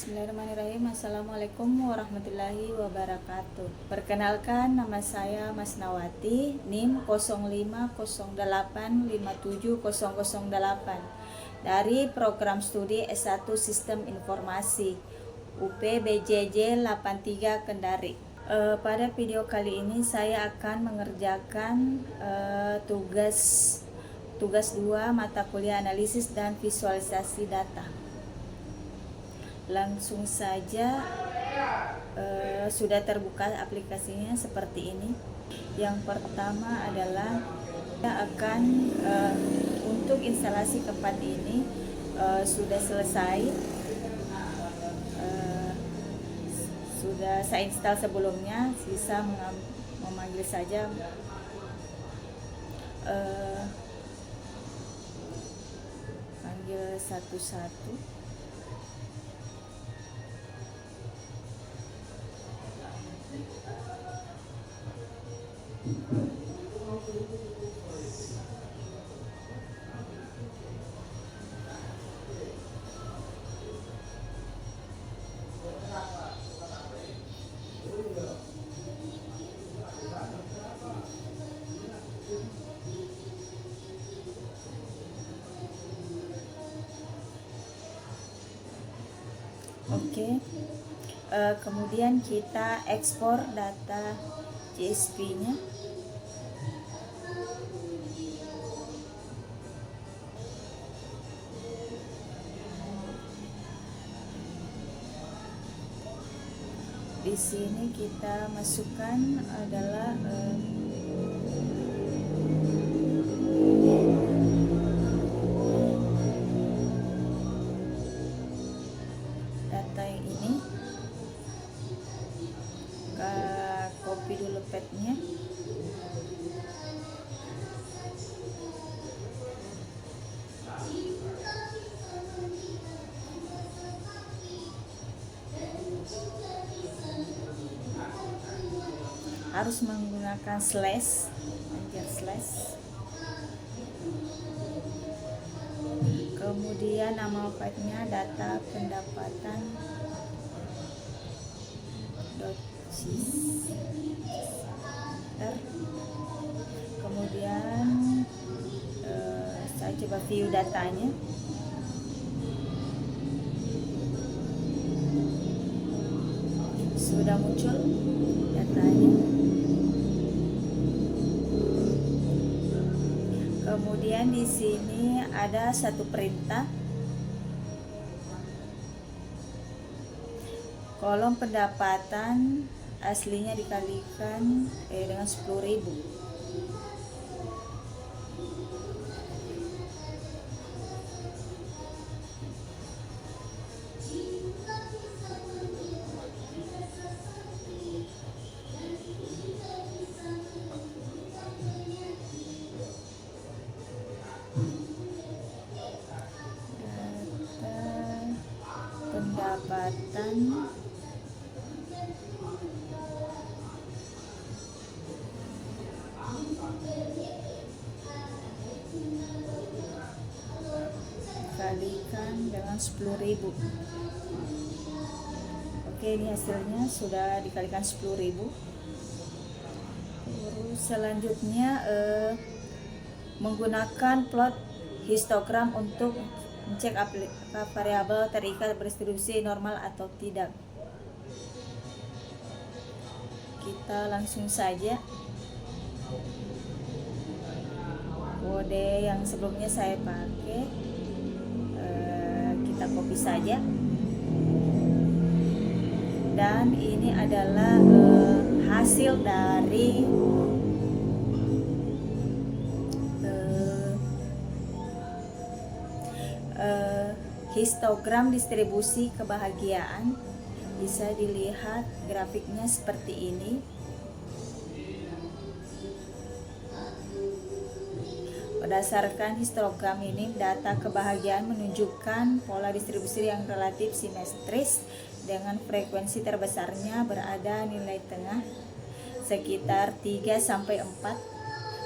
Bismillahirrahmanirrahim. Assalamualaikum warahmatullahi wabarakatuh. Perkenalkan, nama saya Mas Nawati, NIM 0508570008 dari program studi S1 Sistem Informasi UPBJJ 83 Kendari. Pada video kali ini saya akan mengerjakan tugas 2 mata kuliah analisis dan visualisasi data. Langsung saja, sudah terbuka aplikasinya seperti ini. Yang pertama adalah kita akan untuk instalasi keempat ini sudah selesai, sudah saya install sebelumnya, sisa memanggil saja panggil satu-satu. Oke. Kemudian kita ekspor data CSV-nya. Di sini kita masukkan adalah data yang ini. Copy dulu petnya. Harus menggunakan slash, kemudian nama filenya data pendapatan kemudian saya coba view datanya. Sudah muncul datanya. Kemudian di sini ada satu perintah, kolom pendapatan aslinya dikalikan dengan 10.000. Pendapatan dikalikan dengan 10.000. Oke, ini hasilnya sudah dikalikan 10.000. Terus selanjutnya menggunakan plot histogram untuk mencek apakah variabel terikat berdistribusi normal atau tidak. Kita langsung saja kode yang sebelumnya saya pakai, kita copy saja. Dan ini adalah hasil dari histogram distribusi kebahagiaan. Bisa dilihat grafiknya seperti ini. Berdasarkan histogram ini, data kebahagiaan menunjukkan pola distribusi yang relatif simetris dengan frekuensi terbesarnya berada nilai tengah sekitar 3-4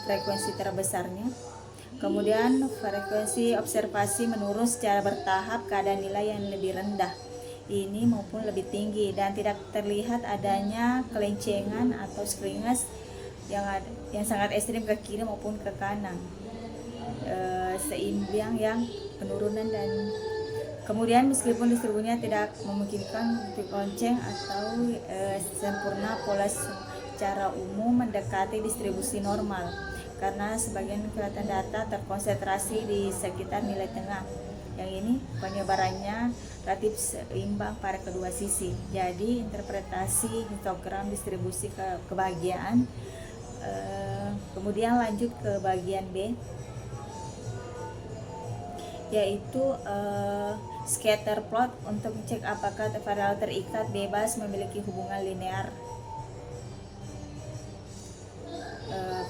frekuensi terbesarnya. Kemudian frekuensi observasi menurun secara bertahap ke ada nilai yang lebih rendah. ini maupun lebih tinggi, dan tidak terlihat adanya kelencengan atau skringes yang sangat ekstrim ke kiri maupun ke kanan, seimbang yang penurunan. Dan kemudian meskipun distribusinya tidak memungkinkan untuk lonceng atau sempurna, pola secara umum mendekati distribusi normal karena sebagian kelihatan data terkonsentrasi di sekitar nilai tengah. Yang ini penyebarannya relatif seimbang pada kedua sisi. Jadi interpretasi histogram distribusi kebahagiaan. Kemudian lanjut ke bagian B, yaitu scatter plot untuk cek apakah variabel terikat bebas memiliki hubungan linear.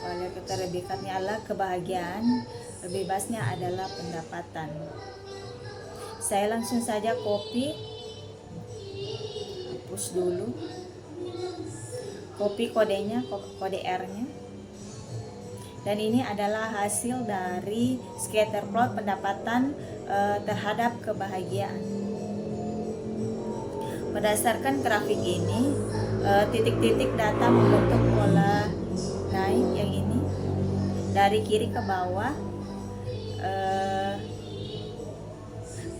Variabel terikatnya adalah kebahagiaan, bebasnya adalah pendapatan. Saya langsung saja copy, hapus dulu, copy kodenya, kode R-nya. Dan ini adalah hasil dari scatter plot pendapatan terhadap kebahagiaan. Berdasarkan grafik ini, titik-titik data membentuk pola naik yang ini dari kiri ke bawah,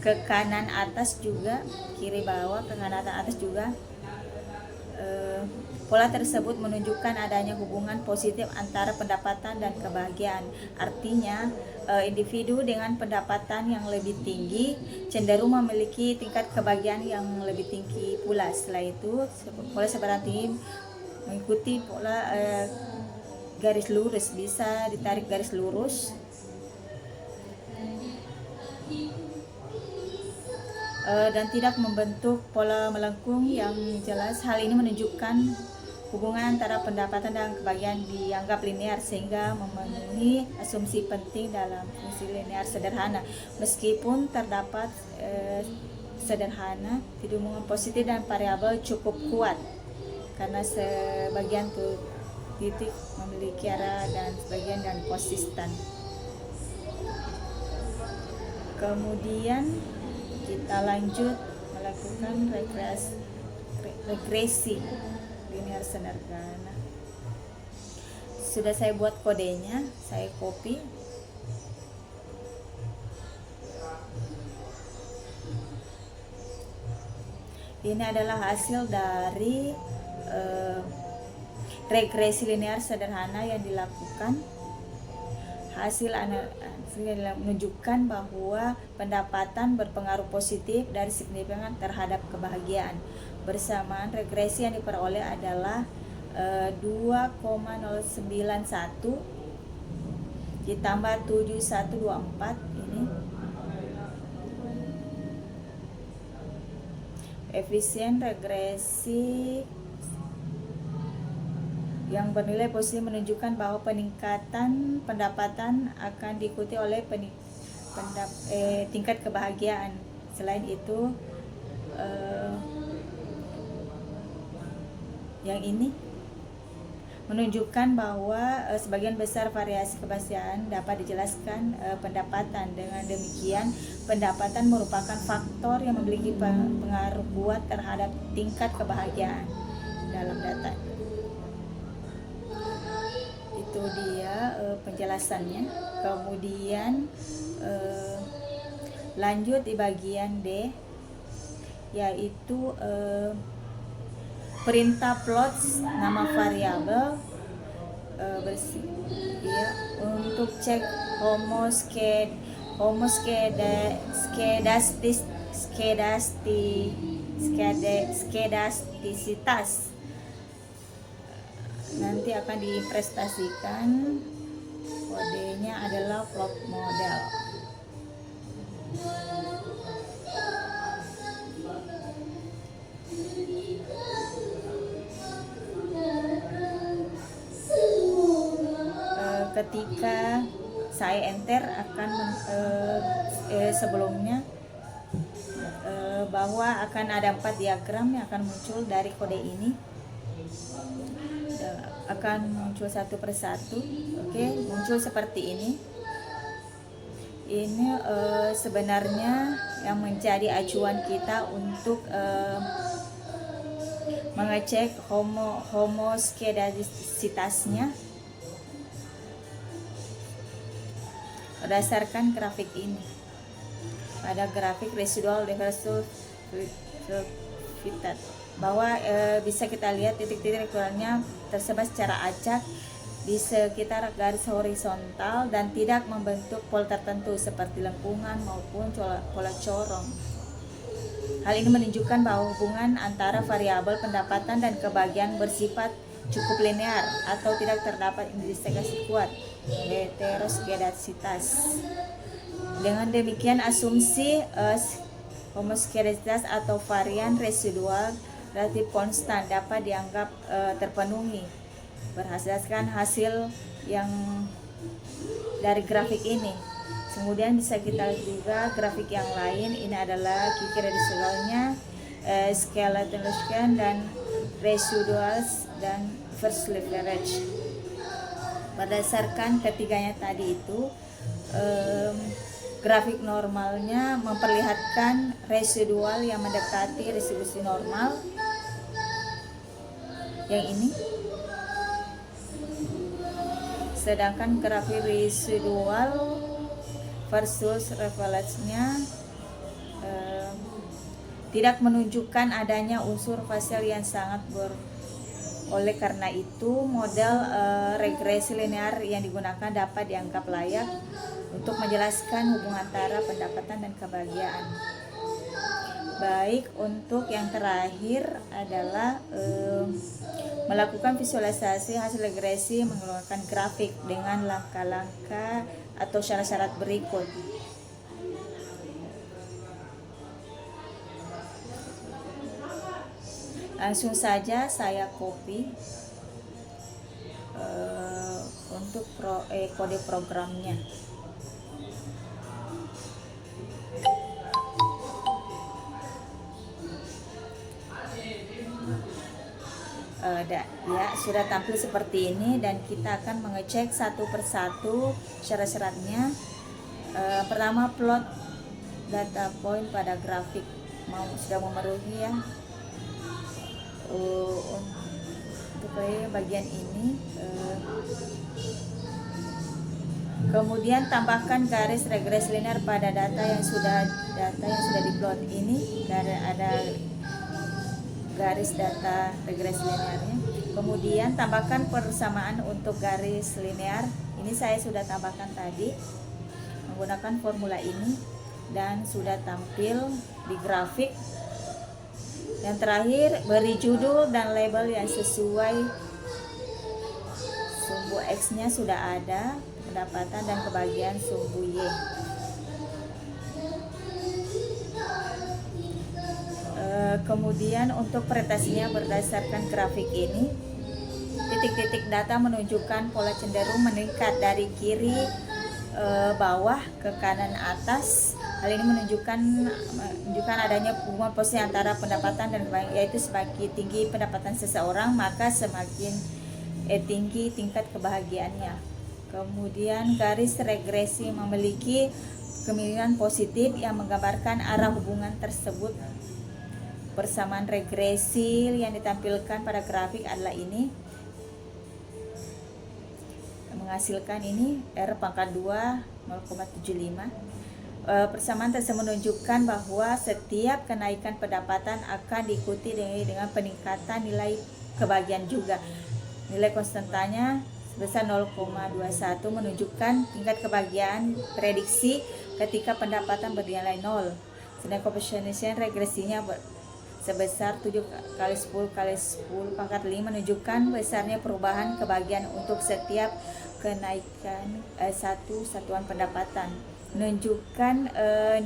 ke kanan atas juga, kiri bawah ke kanan atas juga. Pola tersebut menunjukkan adanya hubungan positif antara pendapatan dan kebahagiaan. Artinya, individu dengan pendapatan yang lebih tinggi cenderung memiliki tingkat kebahagiaan yang lebih tinggi pula. Setelah itu, pola sebaran tinggi mengikuti pola garis lurus, bisa ditarik garis lurus. Dan tidak membentuk pola melengkung yang jelas. Hal ini menunjukkan hubungan antara pendapatan dan kebahagiaan dianggap linear, sehingga memenuhi asumsi penting dalam fungsi linear sederhana. Meskipun terdapat sederhana, hubungan positif dan variabel cukup kuat karena sebagian titik memiliki arah dan sebagian dan konsisten. Kemudian kita lanjut melakukan regresi linear sederhana. Sudah saya buat kodenya, saya copy. Ini adalah hasil dari regresi linear sederhana yang dilakukan. Hasil menunjukkan bahwa pendapatan berpengaruh positif dari signifikan terhadap kebahagiaan. Bersamaan regresi yang diperoleh adalah 2,091 ditambah 7124 ini. Efisien regresi yang bernilai positif menunjukkan bahwa peningkatan pendapatan akan diikuti oleh tingkat kebahagiaan. Selain itu, yang ini menunjukkan bahwa sebagian besar variasi kebahagiaan dapat dijelaskan pendapatan. Dengan demikian, pendapatan merupakan faktor yang memiliki pengaruh kuat terhadap tingkat kebahagiaan dalam data. Itu dia penjelasannya. Kemudian lanjut di bagian D, yaitu perintah plot nama variabel untuk cek skedastisitas. Nanti akan diprestasikan. Kodenya adalah plot model. Ketika saya enter akan sebelumnya bahwa akan ada 4 diagram yang akan muncul dari kode ini. Akan muncul satu persatu. Muncul seperti ini. Ini sebenarnya yang menjadi acuan kita untuk mengecek homoskedasitasnya berdasarkan grafik ini. Pada grafik residual diversifitat bahwa bisa kita lihat titik-titik rektorannya tersebar secara acak di sekitar garis horizontal dan tidak membentuk pola tertentu seperti lengkungan maupun pola corong. Hal ini menunjukkan bahwa hubungan antara variabel pendapatan dan kebahagiaan bersifat cukup linear atau tidak terdapat indikasi kuat heteroskedasitas. Dengan demikian asumsi homoskedasitas atau varian residual relatif konstan dapat dianggap terpenuhi berdasarkan hasil yang dari grafik ini. Kemudian bisa kita lihat juga grafik yang lain. Ini adalah kiki residualnya, skeleton dan residuals dan first leverage. Berdasarkan ketiganya tadi itu, grafik normalnya memperlihatkan residual yang mendekati distribusi normal. Yang ini. Sedangkan grafik residual versus referensinya tidak menunjukkan adanya unsur fasial yang sangat oleh karena itu model regresi linear yang digunakan dapat dianggap layak untuk menjelaskan hubungan antara pendapatan dan kebahagiaan. Baik, untuk yang terakhir adalah melakukan visualisasi hasil regresi menggunakan grafik dengan langkah-langkah atau syarat-syarat berikut. Langsung saja saya copy untuk kode programnya. Ya, sudah tampil seperti ini dan kita akan mengecek satu persatu syarat-syaratnya. Pertama, plot data point pada grafik sudah memenuhi ya. Untuk bagian ini, kemudian tambahkan garis regresi linear pada data yang sudah diplot ini. Ada garis data regresi linearnya. Kemudian tambahkan persamaan untuk garis linear. Ini saya sudah tambahkan tadi menggunakan formula ini dan sudah tampil di grafik. Yang terakhir, beri judul dan label yang sesuai. Sumbu X-nya sudah ada, pendapatan dan kebahagiaan sumbu Y. Kemudian untuk presentasinya berdasarkan grafik ini, titik-titik data menunjukkan pola cenderung meningkat dari kiri bawah ke kanan atas. Hal ini menunjukkan adanya hubungan posisi antara pendapatan dan kebahagiaan, yaitu semakin tinggi pendapatan seseorang maka semakin tinggi tingkat kebahagiaannya. Kemudian garis regresi memiliki kemiringan positif yang menggambarkan arah hubungan tersebut. Persamaan regresi yang ditampilkan pada grafik adalah ini, menghasilkan ini R pangkat 2 0,75. Persamaan tersebut menunjukkan bahwa setiap kenaikan pendapatan akan diikuti dengan peningkatan nilai kebahagiaan juga. Nilai konstantanya sebesar 0,21 menunjukkan tingkat kebahagiaan prediksi ketika pendapatan bernilai 0. Sedangkan coefisien regresinya sebesar 7 kali 10 kali 10 pangkat 5 menunjukkan besarnya perubahan kebahagiaan untuk setiap kenaikan satu satuan pendapatan. Menunjukkan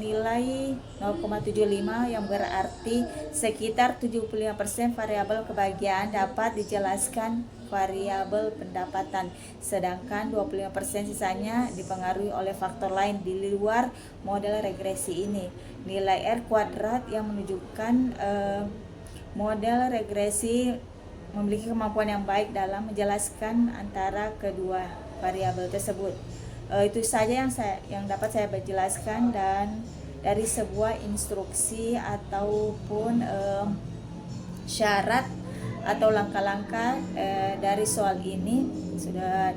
nilai 0,75 yang berarti sekitar 75% variabel kebahagiaan dapat dijelaskan variabel pendapatan, sedangkan 25% sisanya dipengaruhi oleh faktor lain di luar model regresi ini. Nilai R kuadrat yang menunjukkan model regresi memiliki kemampuan yang baik dalam menjelaskan antara kedua variabel tersebut. Itu saja yang dapat saya jelaskan, dan dari sebuah instruksi ataupun syarat atau langkah-langkah dari soal ini sudah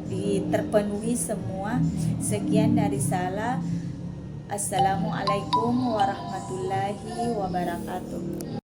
terpenuhi semua. Sekian dari saya. Assalamualaikum warahmatullahi wabarakatuh.